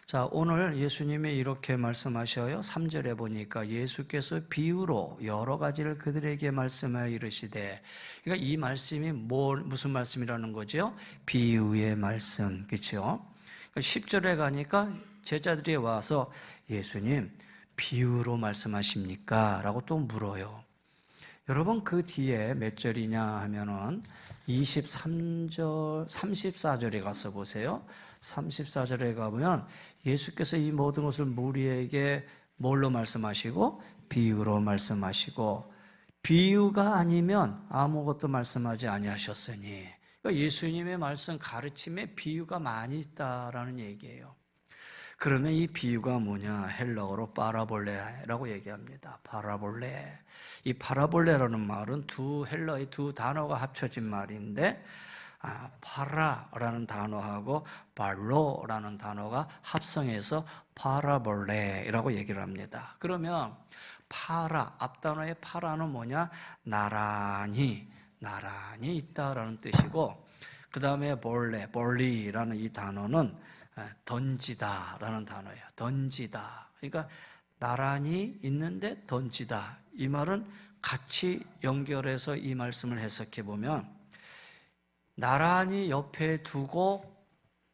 자, 오늘 예수님이 이렇게 말씀하셔요. 3절에 보니까 예수께서 비유로 여러 가지를 그들에게 말씀하여 이르시되, 그러니까 이 말씀이 무슨 말씀이라는 거죠? 비유의 말씀, 그렇죠? 10절에 가니까 제자들이 와서 예수님 비유로 말씀하십니까? 라고 또 물어요. 여러분 그 뒤에 몇 절이냐 하면은 23절, 34절에 가서 보세요. 34절에 가보면 예수께서 이 모든 것을 무리에게 뭘로 말씀하시고? 비유로 말씀하시고, 비유가 아니면 아무것도 말씀하지 아니하셨으니, 그러니까 예수님의 말씀 가르침에 비유가 많이 있다라는 얘기예요. 그러면 이 비유가 뭐냐? 헬라어로 파라볼레라고 얘기합니다. 파라볼레. 이 파라볼레라는 말은 헬라의 두 단어가 합쳐진 말인데, 파라라는 단어하고 발로라는 단어가 합성해서 파라볼레라고 얘기를 합니다. 그러면 파라, 앞단어의 파라는 뭐냐? 나란히 있다라는 뜻이고, 그 다음에 볼리라는 이 단어는 던지다라는 단어예요. 던지다. 그러니까 나란히 있는데 던지다. 이 말은 같이 연결해서 이 말씀을 해석해 보면 나란히 옆에 두고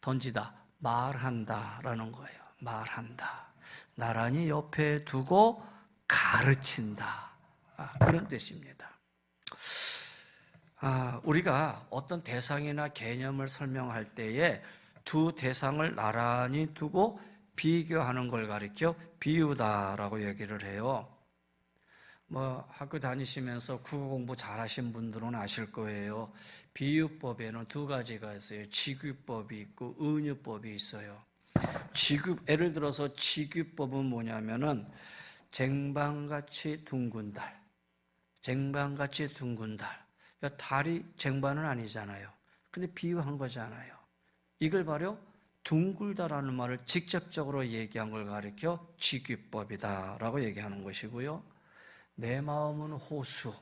던지다. 말한다라는 거예요. 말한다. 나란히 옆에 두고 가르친다. 그런 뜻입니다. 우리가 어떤 대상이나 개념을 설명할 때에 두 대상을 나란히 두고 비교하는 걸 가리켜 비유다라고 얘기를 해요. 학교 다니시면서 국어 공부 잘하신 분들은 아실 거예요. 비유법에는 두 가지가 있어요. 직유법이 있고 은유법이 있어요. 예를 들어서 직유법은 뭐냐면은 쟁반같이 둥근 달. 쟁반같이 둥근 달. 그러니까 달이 쟁반은 아니잖아요. 근데 비유한 거잖아요. 이걸 바로 둥글다라는 말을 직접적으로 얘기한 걸 가리켜 직유법이다라고 얘기하는 것이고요. 내 마음은 호수.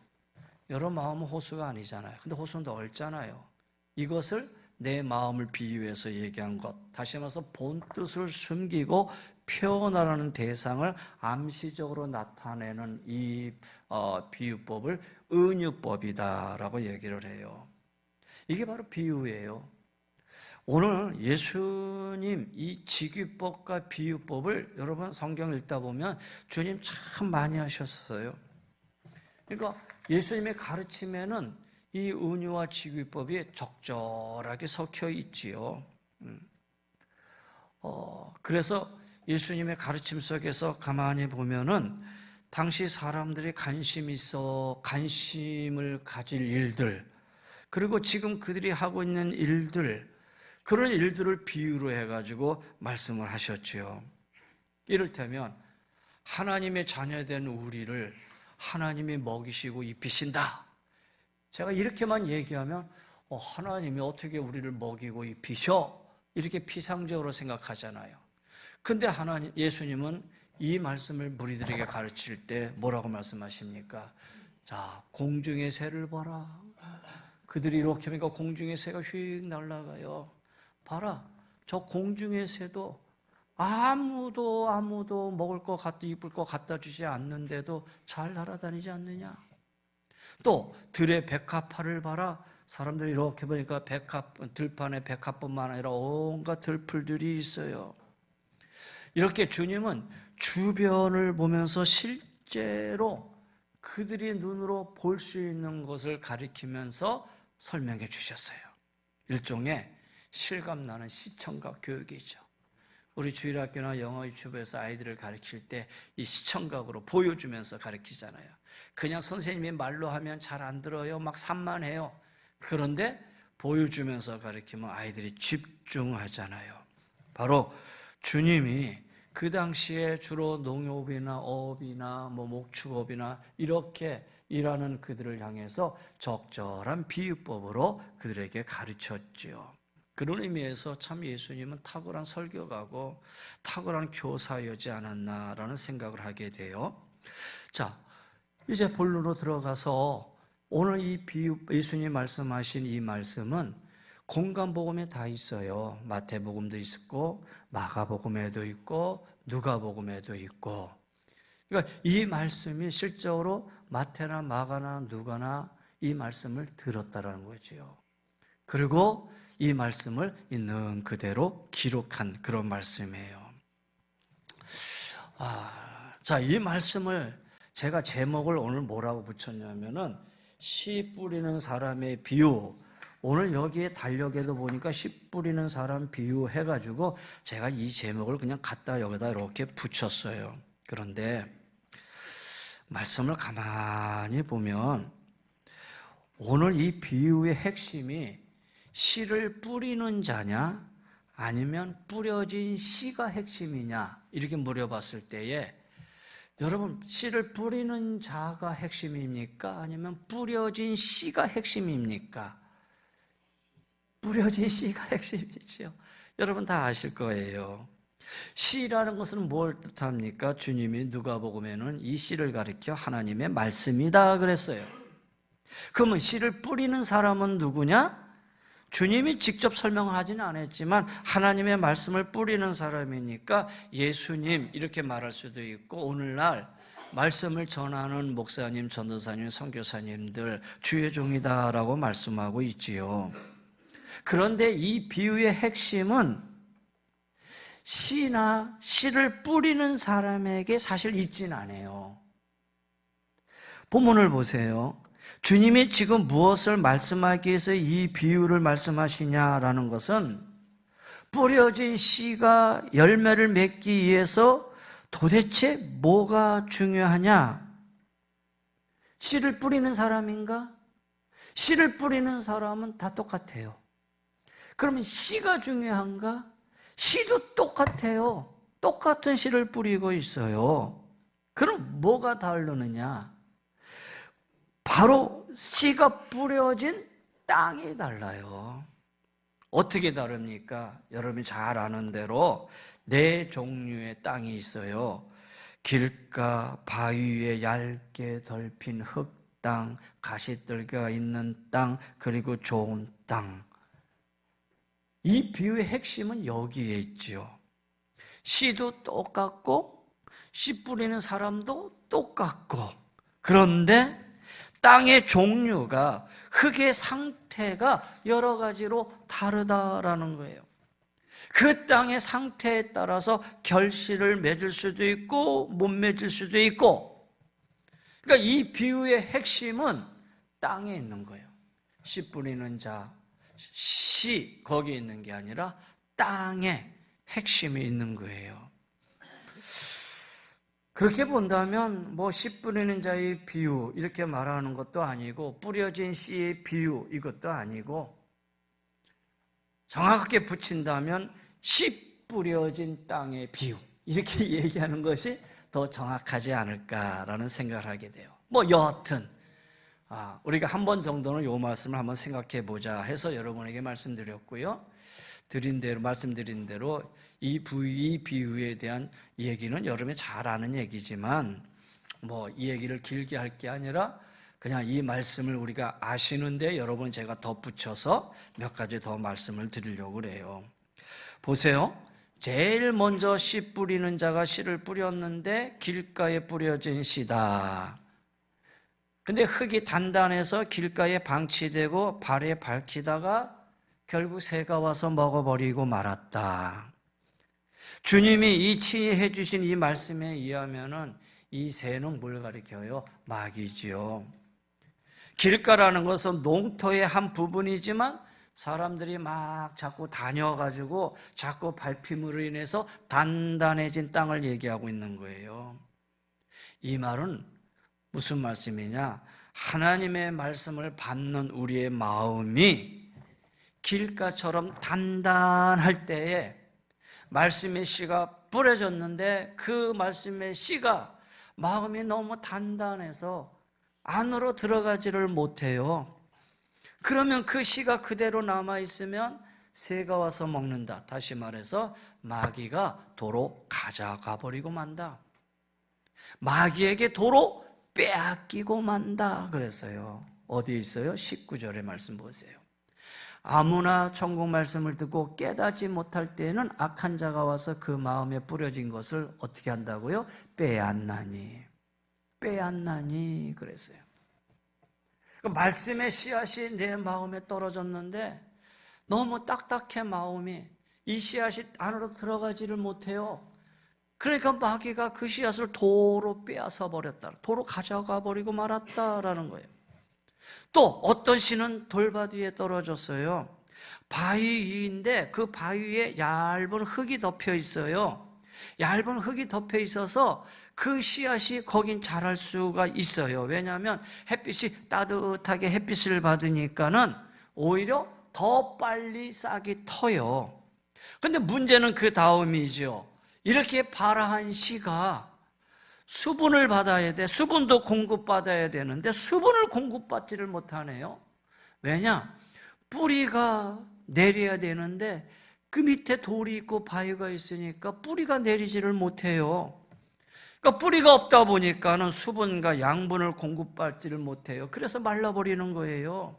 여러분 마음은 호수가 아니잖아요. 근데 호수는 넓잖아요. 이것을 내 마음을 비유해서 얘기한 것. 다시 말해서 본 뜻을 숨기고 표현하라는 대상을 암시적으로 나타내는 이 비유법을 은유법이다라고 얘기를 해요. 이게 바로 비유예요. 오늘 예수님 이 직유법과 비유법을 여러분 성경 읽다 보면 주님 참 많이 하셨어요. 그러니까 예수님의 가르침에는 이 은유와 직유법이 적절하게 섞여 있지요. 그래서 예수님의 가르침 속에서 가만히 보면은 당시 사람들이 관심을 가질 일들, 그리고 지금 그들이 하고 있는 일들, 그런 일들을 비유로 해가지고 말씀을 하셨지요. 이를테면 하나님의 자녀된 우리를 하나님이 먹이시고 입히신다. 제가 이렇게만 얘기하면 하나님이 어떻게 우리를 먹이고 입히셔? 이렇게 피상적으로 생각하잖아요. 근데 예수님은 이 말씀을 무리들에게 가르칠 때 뭐라고 말씀하십니까? 자, 공중의 새를 봐라. 그들이 이렇게 하니까 공중의 새가 휙 날아가요. 봐라, 저 공중의 새도 아무도 먹을 것 입을 것 갖다 주지 않는데도 잘 날아다니지 않느냐? 또 들의 백합화를 봐라. 사람들이 이렇게 보니까 들판에 백합뿐만 아니라 온갖 들풀들이 있어요. 이렇게 주님은 주변을 보면서 실제로 그들이 눈으로 볼 수 있는 것을 가리키면서 설명해 주셨어요. 일종의 실감나는 시청각 교육이죠. 우리 주일학교나 영어 유치부에서 아이들을 가르칠 때 이 시청각으로 보여주면서 가르치잖아요. 그냥 선생님이 말로 하면 잘 안 들어요. 막 산만해요. 그런데 보여주면서 가르치면 아이들이 집중하잖아요. 바로 주님이 그 당시에 주로 농업이나 어업이나 목축업이나 이렇게 일하는 그들을 향해서 적절한 비유법으로 그들에게 가르쳤지요. 그런 의미에서 참 예수님은 탁월한 설교가고 탁월한 교사였지 않았나라는 생각을 하게 돼요. 자, 이제 본론으로 들어가서 오늘 이 비유, 예수님이 말씀하신 이 말씀은 공간복음에 다 있어요. 마태복음도 있고 마가복음에도 있고 누가복음에도 있고. 그러니까 이 말씀이 실적으로 마태나 마가나 누가나 이 말씀을 들었다라는 거죠. 그리고 이 말씀을 있는 그대로 기록한 그런 말씀이에요. 자, 이 말씀을 제가 제목을 오늘 뭐라고 붙였냐면은 씨 뿌리는 사람의 비유. 오늘 여기에 달력에도 보니까 씨 뿌리는 사람 비유 해가지고 제가 이 제목을 그냥 갖다 여기다 이렇게 붙였어요. 그런데 말씀을 가만히 보면 오늘 이 비유의 핵심이 씨를 뿌리는 자냐 아니면 뿌려진 씨가 핵심이냐 이렇게 물어봤을 때에 여러분 씨를 뿌리는 자가 핵심입니까? 아니면 뿌려진 씨가 핵심입니까? 뿌려진 씨가 핵심이죠. 여러분 다 아실 거예요. 씨라는 것은 뭘 뜻합니까? 주님이 누가복음에는 이 씨를 가리켜 하나님의 말씀이다 그랬어요. 그러면 씨를 뿌리는 사람은 누구냐? 주님이 직접 설명을 하지는 않았지만 하나님의 말씀을 뿌리는 사람이니까 예수님 이렇게 말할 수도 있고 오늘날 말씀을 전하는 목사님, 전도사님, 선교사님들 주의 종이다라고 말씀하고 있지요. 그런데 이 비유의 핵심은 씨나 씨를 뿌리는 사람에게 사실 있진 않아요. 본문을 보세요. 주님이 지금 무엇을 말씀하기 위해서 이 비유를 말씀하시냐라는 것은 뿌려진 씨가 열매를 맺기 위해서 도대체 뭐가 중요하냐? 씨를 뿌리는 사람인가? 씨를 뿌리는 사람은 다 똑같아요. 그러면 씨가 중요한가? 씨도 똑같아요. 똑같은 씨를 뿌리고 있어요. 그럼 뭐가 다르느냐? 바로 씨가 뿌려진 땅이 달라요. 어떻게 다릅니까? 여러분이 잘 아는 대로 네 종류의 땅이 있어요. 길가, 바위 위에 얇게 덜핀 흙땅, 가시떨기가 있는 땅, 그리고 좋은 땅. 이 비유의 핵심은 여기에 있지요. 씨도 똑같고 씨 뿌리는 사람도 똑같고 그런데 땅의 종류가 흙의 상태가 여러 가지로 다르다라는 거예요. 그 땅의 상태에 따라서 결실을 맺을 수도 있고 못 맺을 수도 있고 그러니까 이 비유의 핵심은 땅에 있는 거예요. 씨 뿌리는 자, 씨 거기에 있는 게 아니라 땅에 핵심이 있는 거예요. 그렇게 본다면 씨 뿌리는 자의 비유 이렇게 말하는 것도 아니고 뿌려진 씨의 비유 이것도 아니고 정확하게 붙인다면 씨 뿌려진 땅의 비유 이렇게 얘기하는 것이 더 정확하지 않을까라는 생각을 하게 돼요. 여하튼 우리가 한 번 정도는 이 말씀을 한번 생각해 보자 해서 여러분에게 말씀드렸고요. 말씀드린 대로 이 비유에 대한 얘기는 여러분이 잘 아는 얘기지만 이 얘기를 길게 할 게 아니라 그냥 이 말씀을 우리가 아시는데 여러분 제가 덧붙여서 몇 가지 더 말씀을 드리려고 그래요. 보세요. 제일 먼저 씨 뿌리는 자가 씨를 뿌렸는데 길가에 뿌려진 씨다. 근데 흙이 단단해서 길가에 방치되고 발에 밟히다가 결국 새가 와서 먹어버리고 말았다. 주님이 치해 주신 이 말씀에 의하면은 이 새는 뭘 가리켜요? 마귀지요. 길가라는 것은 농토의 한 부분이지만 사람들이 막 자꾸 다녀가지고 자꾸 밟힘으로 인해서 단단해진 땅을 얘기하고 있는 거예요. 이 말은 무슨 말씀이냐? 하나님의 말씀을 받는 우리의 마음이 길가처럼 단단할 때에 말씀의 씨가 뿌려졌는데 그 말씀의 씨가 마음이 너무 단단해서 안으로 들어가지를 못해요. 그러면 그 씨가 그대로 남아있으면 새가 와서 먹는다. 다시 말해서 마귀가 도로 가져가 버리고 만다. 마귀에게 도로 빼앗기고 만다 그랬어요. 어디에 있어요? 19절의 말씀 보세요. 아무나 천국 말씀을 듣고 깨닫지 못할 때에는 악한 자가 와서 그 마음에 뿌려진 것을 어떻게 한다고요? 빼앗나니 그랬어요. 말씀의 씨앗이 내 마음에 떨어졌는데 너무 딱딱해 마음이. 이 씨앗이 안으로 들어가지를 못해요. 그러니까 마귀가 그 씨앗을 도로 빼앗아 버렸다. 도로 가져가 버리고 말았다라는 거예요. 또 어떤 씨는 돌밭 위에 떨어졌어요. 바위 위인데 그 바위 위에 얇은 흙이 덮여 있어요. 얇은 흙이 덮여 있어서 그 씨앗이 거긴 자랄 수가 있어요. 왜냐하면 햇빛이 따뜻하게 햇빛을 받으니까는 오히려 더 빨리 싹이 터요. 근데 문제는 그 다음이죠. 이렇게 발아한 씨가 수분을 받아야 돼. 수분도 공급받아야 되는데 수분을 공급받지를 못하네요. 왜냐? 뿌리가 내려야 되는데 그 밑에 돌이 있고 바위가 있으니까 뿌리가 내리지를 못해요. 그러니까 뿌리가 없다 보니까는 수분과 양분을 공급받지를 못해요. 그래서 말라버리는 거예요.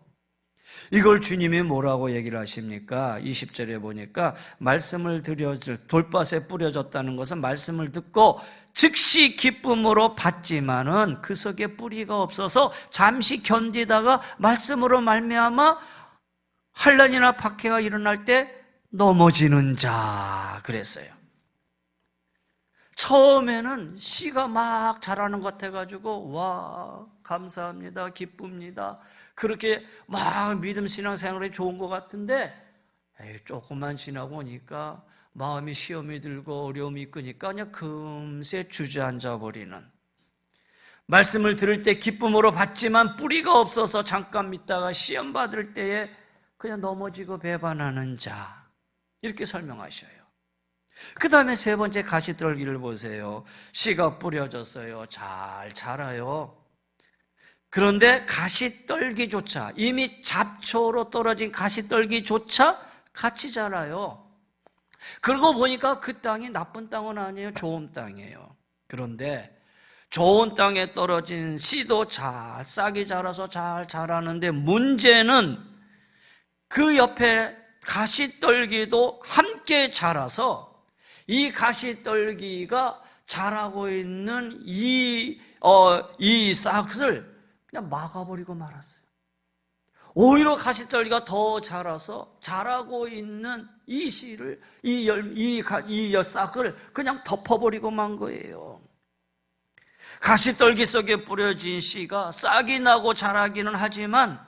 이걸 주님이 뭐라고 얘기를 하십니까? 20절에 보니까 말씀을 들여줄 돌밭에 뿌려졌다는 것은 말씀을 듣고 즉시 기쁨으로 받지만은 그 속에 뿌리가 없어서 잠시 견디다가 말씀으로 말미암아 환난이나 박해가 일어날 때 넘어지는 자 그랬어요. 처음에는 씨가 막 자라는 것 같아가지고 와 감사합니다 기쁩니다 그렇게 막 믿음 신앙생활이 좋은 것 같은데 조금만 지나고 오니까 마음이 시험이 들고 어려움이 있으니까 그냥 금세 주저앉아 버리는, 말씀을 들을 때 기쁨으로 받지만 뿌리가 없어서 잠깐 믿다가 시험 받을 때에 그냥 넘어지고 배반하는 자 이렇게 설명하셔요. 그 다음에 세 번째 가시떨기를 보세요. 씨가 뿌려졌어요. 잘 자라요. 그런데 가시떨기조차, 이미 잡초로 떨어진 가시떨기조차 같이 자라요. 그러고 보니까 그 땅이 나쁜 땅은 아니에요. 좋은 땅이에요. 그런데 좋은 땅에 떨어진 씨도 잘 싹이 자라서 잘 자라는데 문제는 그 옆에 가시떨기도 함께 자라서 이 가시떨기가 자라고 있는 이 싹을 그냥 막아버리고 말았어요. 오히려 가시떨기가 더 자라서 자라고 있는 이 씨를, 이 싹을 그냥 덮어버리고 만 거예요. 가시떨기 속에 뿌려진 씨가 싹이 나고 자라기는 하지만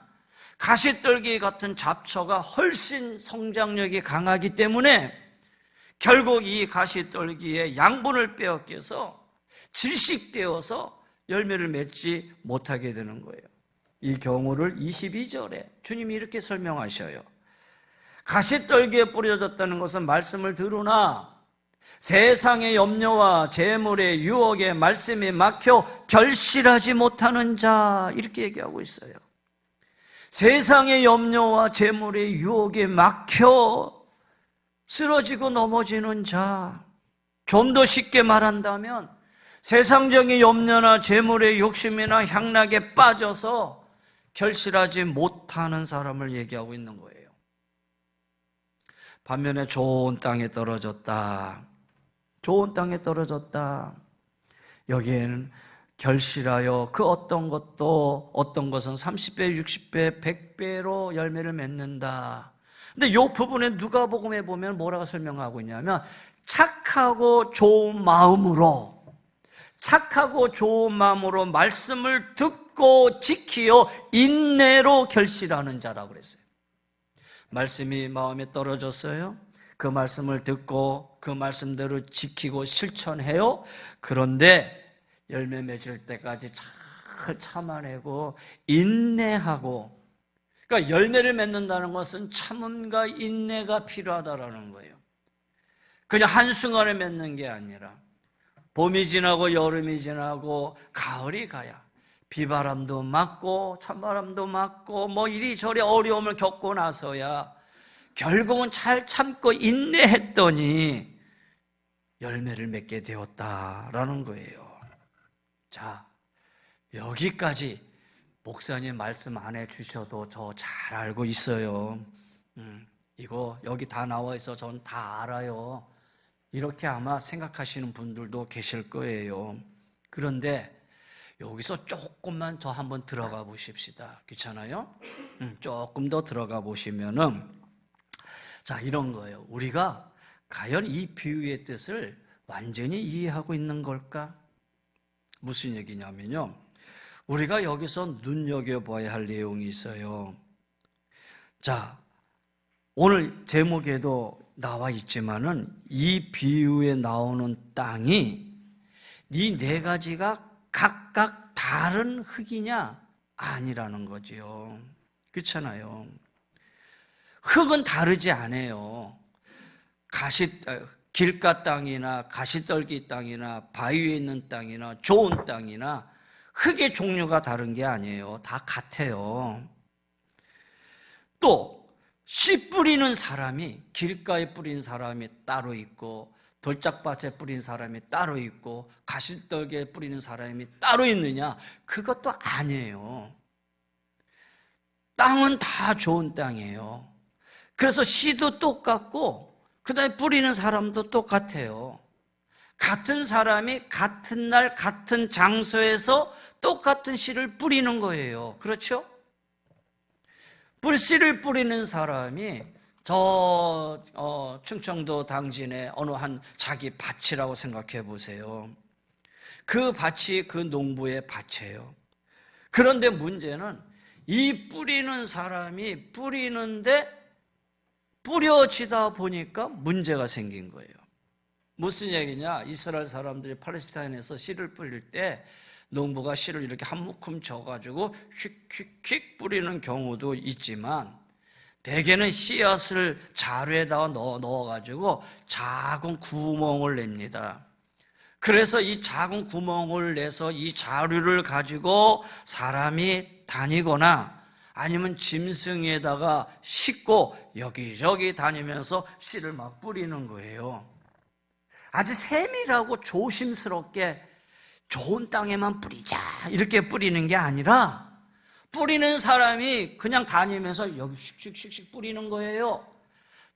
가시떨기 같은 잡초가 훨씬 성장력이 강하기 때문에 결국 이 가시떨기의 양분을 빼앗겨서 질식되어서 열매를 맺지 못하게 되는 거예요. 이 경우를 22절에 주님이 이렇게 설명하셔요. 가시떨기에 뿌려졌다는 것은 말씀을 들으나 세상의 염려와 재물의 유혹에 말씀이 막혀 결실하지 못하는 자 이렇게 얘기하고 있어요. 세상의 염려와 재물의 유혹에 막혀 쓰러지고 넘어지는 자, 좀 더 쉽게 말한다면 세상적인 염려나 재물의 욕심이나 향락에 빠져서 결실하지 못하는 사람을 얘기하고 있는 거예요. 반면에 좋은 땅에 떨어졌다. 좋은 땅에 떨어졌다. 여기에는 결실하여 그 어떤 것은 30배, 60배, 100배로 열매를 맺는다. 근데 이 부분에 누가복음에 보면 뭐라고 설명하고 있냐면 착하고 좋은 마음으로 말씀을 듣고 지키어 인내로 결실하는 자라고 그랬어요. 말씀이 마음에 떨어졌어요. 그 말씀을 듣고 그 말씀대로 지키고 실천해요. 그런데 열매 맺을 때까지 잘 참아내고 인내하고, 그러니까 열매를 맺는다는 것은 참음과 인내가 필요하다라는 거예요. 그냥 한순간에 맺는 게 아니라 봄이 지나고 여름이 지나고 가을이 가야 비바람도 맞고 찬바람도 맞고 뭐 이리저리 어려움을 겪고 나서야 결국은 잘 참고 인내했더니 열매를 맺게 되었다라는 거예요. 자, 여기까지 목사님 말씀 안 해주셔도 저 잘 알고 있어요. 이거 여기 다 나와 있어. 전 다 알아요. 이렇게 아마 생각하시는 분들도 계실 거예요. 그런데 여기서 조금만 더 한번 들어가 보십시다. 귀찮아요? 조금 더 들어가 보시면은 자, 이런 거예요. 우리가 과연 이 비유의 뜻을 완전히 이해하고 있는 걸까? 무슨 얘기냐면요. 우리가 여기서 눈여겨봐야 할 내용이 있어요. 자, 오늘 제목에도 나와 있지만은 이 비유에 나오는 땅이 이 네 가지가 각각 다른 흙이냐? 아니라는 거지요. 그렇잖아요. 흙은 다르지 않아요. 길가 땅이나 가시떨기 땅이나 바위 위에 있는 땅이나 좋은 땅이나 흙의 종류가 다른 게 아니에요. 다 같아요. 또 씨 뿌리는 사람이 길가에 뿌린 사람이 따로 있고 돌짝밭에 뿌린 사람이 따로 있고 가시떨기에 뿌리는 사람이 따로 있느냐? 그것도 아니에요. 땅은 다 좋은 땅이에요. 그래서 씨도 똑같고 그 다음에 뿌리는 사람도 똑같아요. 같은 사람이 같은 날 같은 장소에서 똑같은 씨를 뿌리는 거예요. 그렇죠? 씨를 뿌리는 사람이 충청도 당진의 어느 한 자기 밭이라고 생각해 보세요. 그 밭이 그 농부의 밭이에요. 그런데 문제는 이 뿌리는 사람이 뿌리는데 뿌려지다 보니까 문제가 생긴 거예요. 무슨 얘기냐? 이스라엘 사람들이 팔레스타인에서 씨를 뿌릴 때 농부가 씨를 이렇게 한 묶음 져가지고 휙휙휙 뿌리는 경우도 있지만 대개는 씨앗을 자루에다가 넣어가지고 작은 구멍을 냅니다. 그래서 이 작은 구멍을 내서 이 자루를 가지고 사람이 다니거나 아니면 짐승에다가 싣고 여기저기 다니면서 씨를 막 뿌리는 거예요. 아주 세밀하고 조심스럽게 좋은 땅에만 뿌리자 이렇게 뿌리는 게 아니라 뿌리는 사람이 그냥 다니면서 여기 씩씩씩씩 뿌리는 거예요.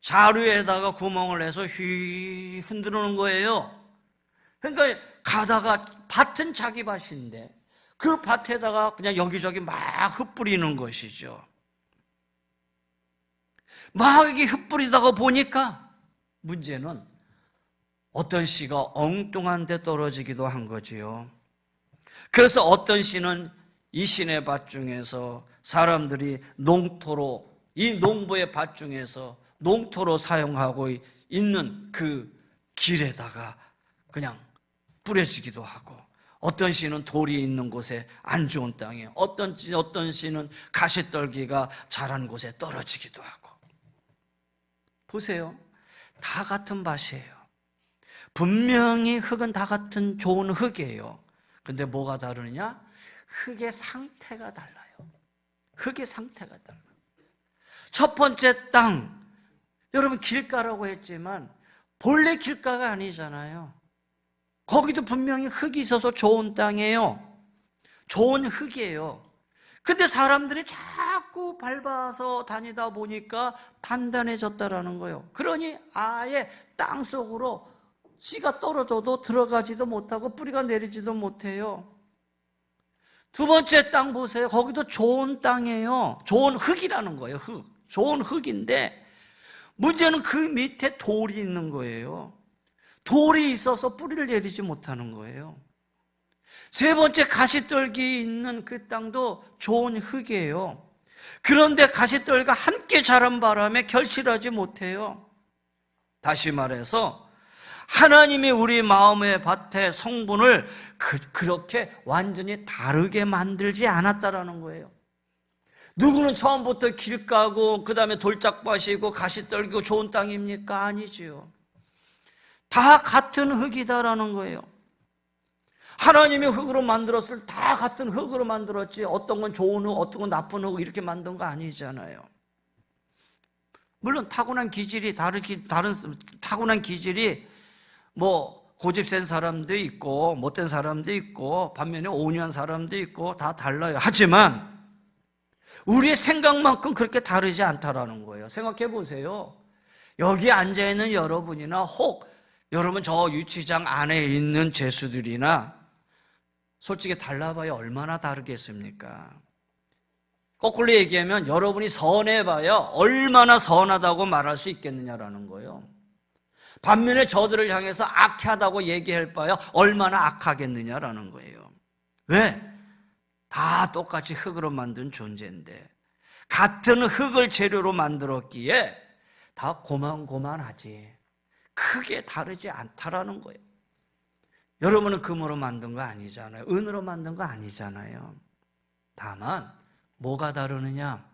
자루에다가 구멍을 내서 휘 흔드는 거예요. 그러니까 가다가 밭은 자기 밭인데 그 밭에다가 그냥 여기저기 막 흩뿌리는 것이죠. 막 이렇게 흩뿌리다가 보니까 문제는 어떤 씨가 엉뚱한 데 떨어지기도 한 거지요. 그래서 어떤 씨는 이 신의 밭 중에서 사람들이 농토로, 이 농부의 밭 중에서 농토로 사용하고 있는 그 길에다가 그냥 뿌려지기도 하고, 어떤 씨는 돌이 있는 곳에 안 좋은 땅에, 어떤 씨는 가시떨기가 자란 곳에 떨어지기도 하고. 보세요. 다 같은 밭이에요. 분명히 흙은 다 같은 좋은 흙이에요. 근데 뭐가 다르느냐? 흙의 상태가 달라요. 흙의 상태가 달라요. 첫 번째 땅, 여러분 길가라고 했지만 본래 길가가 아니잖아요. 거기도 분명히 흙이 있어서 좋은 땅이에요. 좋은 흙이에요. 근데 사람들이 자꾸 밟아서 다니다 보니까 단단해졌다라는 거예요. 그러니 아예 땅 속으로 씨가 떨어져도 들어가지도 못하고 뿌리가 내리지도 못해요. 두 번째 땅 보세요. 거기도 좋은 땅이에요. 좋은 흙이라는 거예요. 흙. 좋은 흙인데 문제는 그 밑에 돌이 있는 거예요. 돌이 있어서 뿌리를 내리지 못하는 거예요. 세 번째 가시떨기 있는 그 땅도 좋은 흙이에요. 그런데 가시떨기가 함께 자란 바람에 결실하지 못해요. 다시 말해서 하나님이 우리 마음의 밭의 성분을 그렇게 완전히 다르게 만들지 않았다라는 거예요. 누구는 처음부터 길가고 그 다음에 돌짝밭이고 가시떨기고 좋은 땅입니까? 아니지요. 다 같은 흙이다라는 거예요. 하나님이 흙으로 만들었을 다 같은 흙으로 만들었지 어떤 건 좋은 흙, 어떤 건 나쁜 흙 이렇게 만든 거 아니잖아요. 물론 타고난 기질이 타고난 기질이 뭐 고집센 사람도 있고 못된 사람도 있고 반면에 온유한 사람도 있고 다 달라요. 하지만 우리의 생각만큼 그렇게 다르지 않다라는 거예요. 생각해 보세요. 여기 앉아있는 여러분이나 혹 여러분 저 유치장 안에 있는 죄수들이나 솔직히 달라봐야 얼마나 다르겠습니까? 거꾸로 얘기하면 여러분이 선해봐야 얼마나 선하다고 말할 수 있겠느냐라는 거예요. 반면에 저들을 향해서 악하다고 얘기할 바야 얼마나 악하겠느냐라는 거예요. 왜? 다 똑같이 흙으로 만든 존재인데 같은 흙을 재료로 만들었기에 다 고만고만하지 크게 다르지 않다라는 거예요. 여러분은 금으로 만든 거 아니잖아요. 은으로 만든 거 아니잖아요. 다만 뭐가 다르느냐?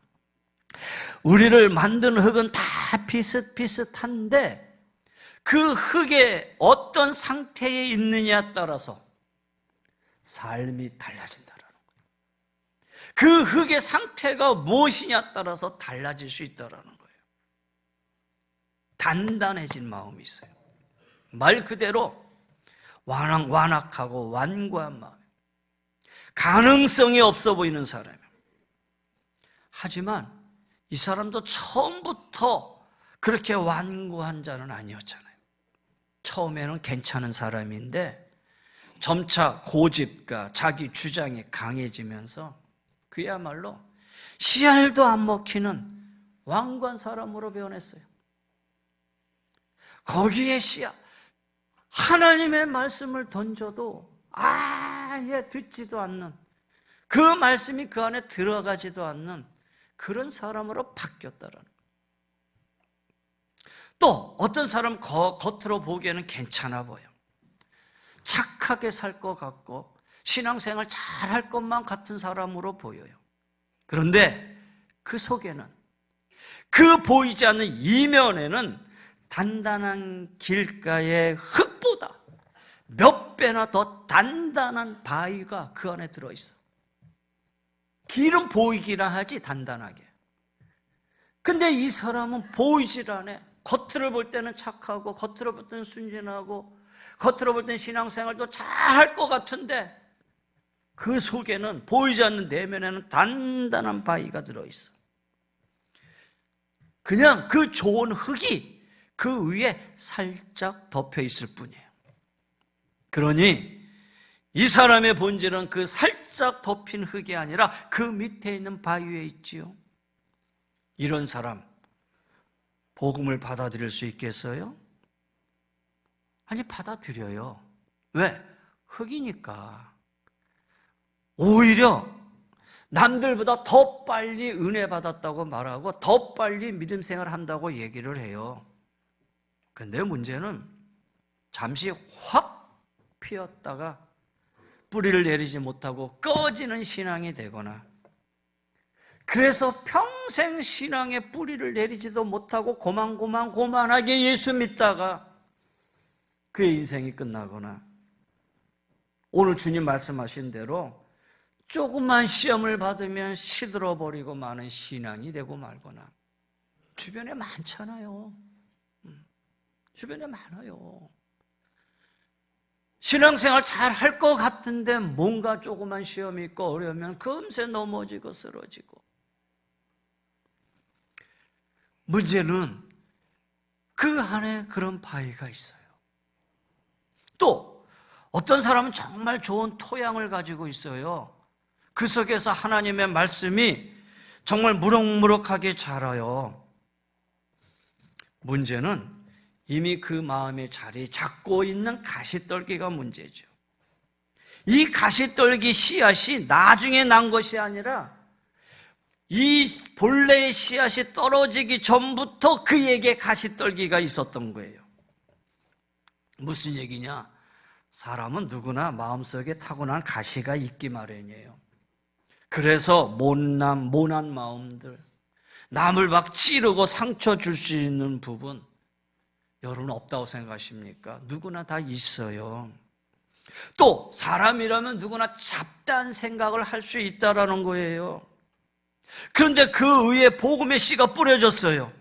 우리를 만든 흙은 다 비슷비슷한데 그 흙의 어떤 상태에 있느냐에 따라서 삶이 달라진다라는 거예요. 그 흙의 상태가 무엇이냐에 따라서 달라질 수 있다라는 거예요. 단단해진 마음이 있어요. 말 그대로 완악하고 완고한 마음, 가능성이 없어 보이는 사람이에요. 하지만 이 사람도 처음부터 그렇게 완고한 자는 아니었잖아요. 처음에는 괜찮은 사람인데 점차 고집과 자기 주장이 강해지면서 그야말로 씨알도 안 먹히는 완고한 사람으로 변했어요. 거기에 씨알, 하나님의 말씀을 던져도 아예 듣지도 않는, 그 말씀이 그 안에 들어가지도 않는 그런 사람으로 바뀌었다라는 거예요. 또 어떤 사람 겉으로 보기에는 괜찮아 보여. 착하게 살 것 같고 신앙생활 잘 할 것만 같은 사람으로 보여요. 그런데 그 속에는, 그 보이지 않는 이면에는 단단한 길가의 흙보다 몇 배나 더 단단한 바위가 그 안에 들어있어. 길은 보이기나 하지 단단하게. 근데 이 사람은 보이질 않아. 겉으로 볼 때는 착하고 겉으로 볼 때는 순진하고 겉으로 볼 때는 신앙생활도 잘 할 것 같은데 그 속에는, 보이지 않는 내면에는 단단한 바위가 들어있어. 그냥 그 좋은 흙이 그 위에 살짝 덮여 있을 뿐이에요. 그러니 이 사람의 본질은 그 살짝 덮인 흙이 아니라 그 밑에 있는 바위에 있지요. 이런 사람 복음을 받아들일 수 있겠어요? 아니, 받아들여요. 왜? 흙이니까. 오히려 남들보다 더 빨리 은혜 받았다고 말하고 더 빨리 믿음 생활을 한다고 얘기를 해요. 근데 문제는 잠시 확 피었다가 뿌리를 내리지 못하고 꺼지는 신앙이 되거나, 그래서 평생 신앙의 뿌리를 내리지도 못하고 고만하게 예수 믿다가 그의 인생이 끝나거나, 오늘 주님 말씀하신 대로 조금만 시험을 받으면 시들어버리고 마는 신앙이 되고 말거나, 주변에 많잖아요. 주변에 많아요. 신앙생활 잘 할 것 같은데 뭔가 조그만 시험이 있고 어려우면 금세 넘어지고 쓰러지고. 문제는 그 안에 그런 바위가 있어요. 또 어떤 사람은 정말 좋은 토양을 가지고 있어요. 그 속에서 하나님의 말씀이 정말 무럭무럭하게 자라요. 문제는 이미 그 마음의 자리 잡고 있는 가시떨기가 문제죠. 이 가시떨기 씨앗이 나중에 난 것이 아니라 이 본래의 씨앗이 떨어지기 전부터 그에게 가시떨기가 있었던 거예요. 무슨 얘기냐? 사람은 누구나 마음속에 타고난 가시가 있기 마련이에요. 그래서 모난 마음들, 남을 막 찌르고 상처 줄 수 있는 부분, 여러분 없다고 생각하십니까? 누구나 다 있어요. 또 사람이라면 누구나 잡다한 생각을 할 수 있다라는 거예요. 그런데 그 위에 복음의 씨가 뿌려졌어요.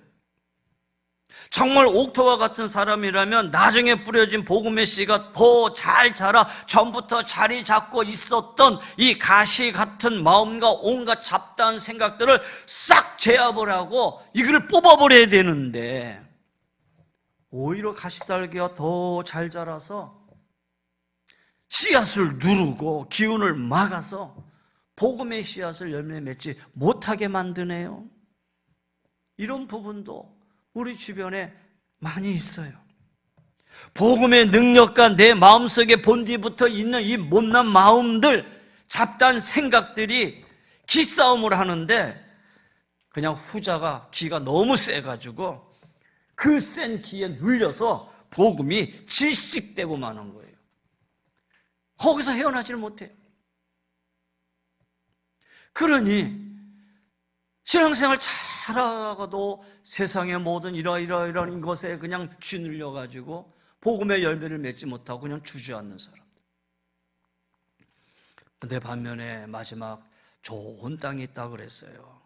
정말 옥토와 같은 사람이라면 나중에 뿌려진 복음의 씨가 더 잘 자라 전부터 자리 잡고 있었던 이 가시 같은 마음과 온갖 잡다한 생각들을 싹 제압을 하고 이걸 뽑아버려야 되는데, 오히려 가시떨기가 더 잘 자라서 씨앗을 누르고 기운을 막아서 복음의 씨앗을 열매 맺지 못하게 만드네요. 이런 부분도 우리 주변에 많이 있어요. 복음의 능력과 내 마음속에 본디부터 있는 이 못난 마음들, 잡다한 생각들이 기싸움을 하는데 그냥 후자가 기가 너무 세가지고 그 센 기에 눌려서 복음이 질식되고 마는 거예요. 거기서 헤어나지를 못해요. 그러니 신앙생활 잘하고도 세상의 모든 이러이러한 것에 그냥 쥐눌려가지고 복음의 열매를 맺지 못하고 그냥 주저앉는 사람들. 근데 반면에 마지막 좋은 땅이 있다고 그랬어요.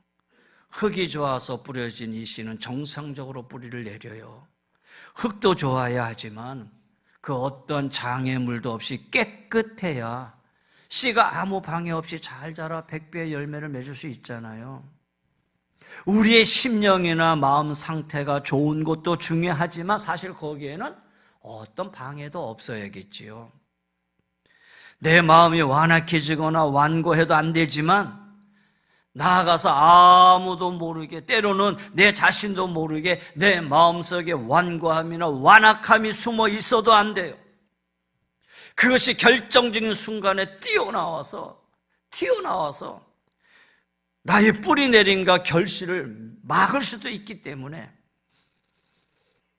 흙이 좋아서 뿌려진 이 씨는 정상적으로 뿌리를 내려요. 흙도 좋아야 하지만 그 어떤 장애물도 없이 깨끗해야 씨가 아무 방해 없이 잘 자라 100배의 열매를 맺을 수 있잖아요. 우리의 심령이나 마음 상태가 좋은 것도 중요하지만 사실 거기에는 어떤 방해도 없어야겠지요. 내 마음이 완악해지거나 완고해도 안 되지만 나아가서 아무도 모르게, 때로는 내 자신도 모르게 내 마음속에 완고함이나 완악함이 숨어 있어도 안 돼요. 그것이 결정적인 순간에 튀어나와서 나의 뿌리 내림과 결실을 막을 수도 있기 때문에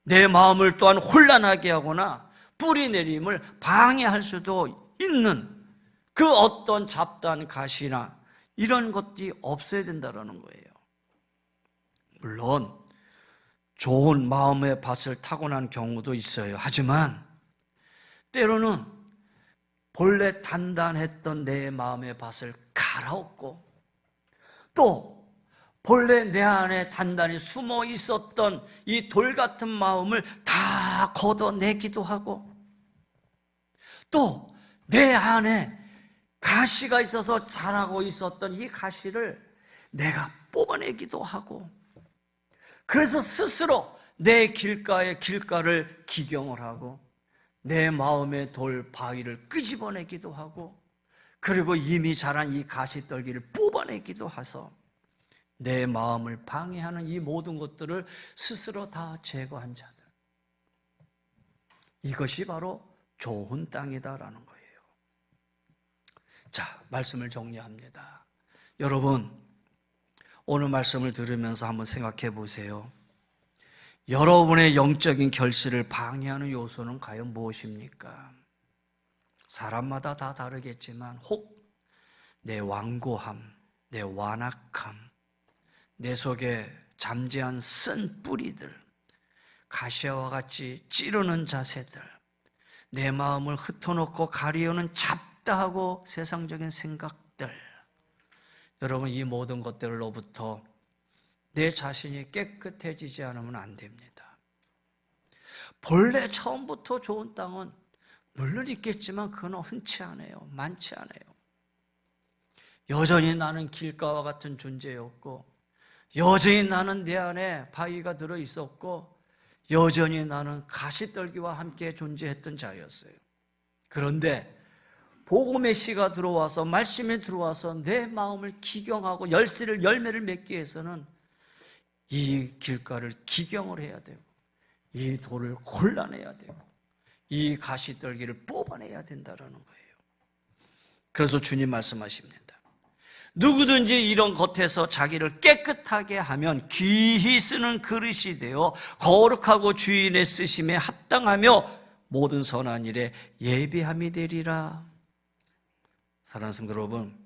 내 마음을 또한 혼란하게 하거나 뿌리 내림을 방해할 수도 있는 그 어떤 잡다한 가시나 이런 것들이 없어야 된다는 거예요. 물론 좋은 마음의 밭을 타고난 경우도 있어요. 하지만 때로는 본래 단단했던 내 마음의 밭을 갈아엎고 또 본래 내 안에 단단히 숨어 있었던 이 돌 같은 마음을 다 걷어내기도 하고 또 내 안에 가시가 있어서 자라고 있었던 이 가시를 내가 뽑아내기도 하고, 그래서 스스로 내 길가를 기경을 하고 내 마음의 돌 바위를 끄집어내기도 하고, 그리고 이미 자란 이 가시떨기를 뽑아내기도 해서 내 마음을 방해하는 이 모든 것들을 스스로 다 제거한 자들, 이것이 바로 좋은 땅이다라는 거예요. 자, 말씀을 정리합니다. 여러분, 오늘 말씀을 들으면서 한번 생각해 보세요. 여러분의 영적인 결실을 방해하는 요소는 과연 무엇입니까? 사람마다 다 다르겠지만 혹 내 완고함, 내 완악함, 내 속에 잠재한 쓴 뿌리들, 가시와 같이 찌르는 자세들, 내 마음을 흩어놓고 가리우는 잡다하고 세상적인 생각들, 여러분 이 모든 것들로부터 내 자신이 깨끗해지지 않으면 안 됩니다. 본래 처음부터 좋은 땅은 물론 있겠지만 그건 흔치 않아요. 많지 않아요. 여전히 나는 길가와 같은 존재였고, 여전히 나는 내 안에 바위가 들어있었고, 여전히 나는 가시떨기와 함께 존재했던 자였어요. 그런데 복음의 씨가 들어와서, 말씀이 들어와서 내 마음을 기경하고 열매를 맺기 위해서는 이 길가를 기경을 해야 되고, 이 돌을 골라내야 되고, 이 가시떨기를 뽑아내야 된다는 거예요. 그래서 주님 말씀하십니다. 누구든지 이런 겉에서 자기를 깨끗하게 하면 귀히 쓰는 그릇이 되어 거룩하고 주인의 쓰심에 합당하며 모든 선한 일에 예비함이 되리라. 사랑하는 성도 여러분,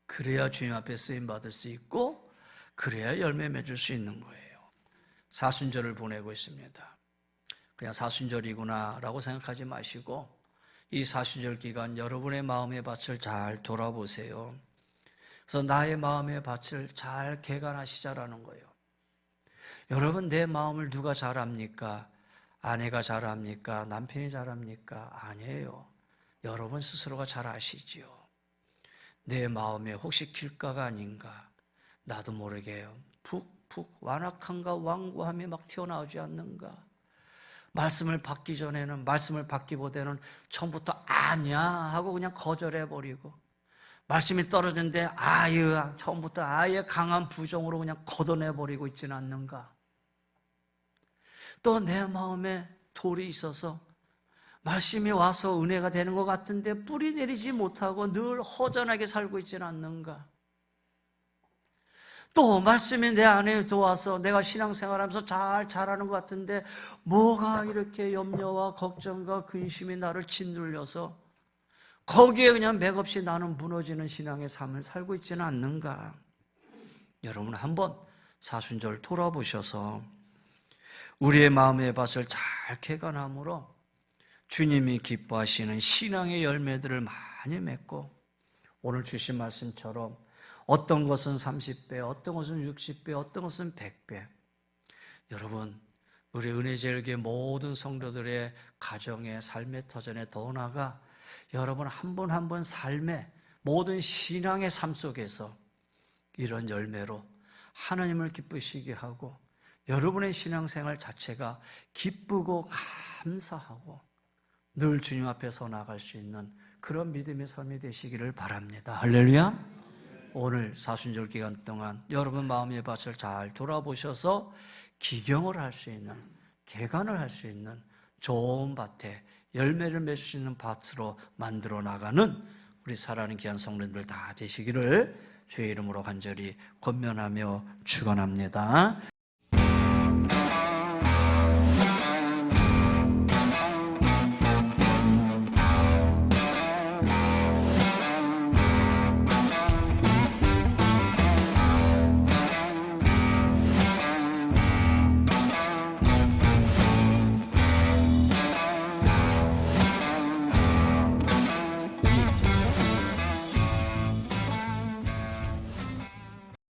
그래야 주님 앞에 쓰임받을 수 있고 그래야 열매 맺을 수 있는 거예요. 사순절을 보내고 있습니다. 그냥 사순절이구나 라고 생각하지 마시고 이 사순절 기간 여러분의 마음의 밭을 잘 돌아보세요. 그래서 나의 마음의 밭을 잘 개간하시자라는 거예요. 여러분, 내 마음을 누가 잘 압니까? 아내가 잘 압니까? 남편이 잘 압니까? 아니에요. 여러분 스스로가 잘 아시지요. 내 마음에 혹시 길가가 아닌가? 나도 모르게 푹푹 완악함과 완고함이 막 튀어나오지 않는가? 말씀을 받기 전에는, 말씀을 받기보다는 처음부터 아니야 하고 그냥 거절해버리고, 말씀이 떨어졌는데 처음부터 아예 강한 부정으로 그냥 걷어내버리고 있지는 않는가? 또 내 마음에 돌이 있어서 말씀이 와서 은혜가 되는 것 같은데 뿌리 내리지 못하고 늘 허전하게 살고 있지는 않는가? 또 말씀이 내 안에 들어와서 내가 신앙생활하면서 잘 자라는 것 같은데 뭐가 이렇게 염려와 걱정과 근심이 나를 짓눌려서 거기에 그냥 맥없이 나는 무너지는 신앙의 삶을 살고 있지는 않는가? 여러분 한번 사순절 돌아보셔서 우리의 마음의 밭을 잘 개간함으로 주님이 기뻐하시는 신앙의 열매들을 많이 맺고, 오늘 주신 말씀처럼 어떤 것은 30배, 어떤 것은 60배, 어떤 것은 100배. 여러분, 우리 은혜제일교회 모든 성도들의 가정의 삶의 터전에 더 나아가 여러분 한 분 한 분 삶의 모든 신앙의 삶 속에서 이런 열매로 하나님을 기쁘시게 하고 여러분의 신앙생활 자체가 기쁘고 감사하고 늘 주님 앞에서 나갈 수 있는 그런 믿음의 삶이 되시기를 바랍니다. 할렐루야. 오늘 사순절 기간 동안 여러분 마음의 밭을 잘 돌아보셔서 기경을 할 수 있는, 개간을 할 수 있는 좋은 밭에 열매를 맺을 수 있는 밭으로 만들어 나가는 우리 사랑하는 귀한 성도님들 다 되시기를 주의 이름으로 간절히 권면하며 축원합니다.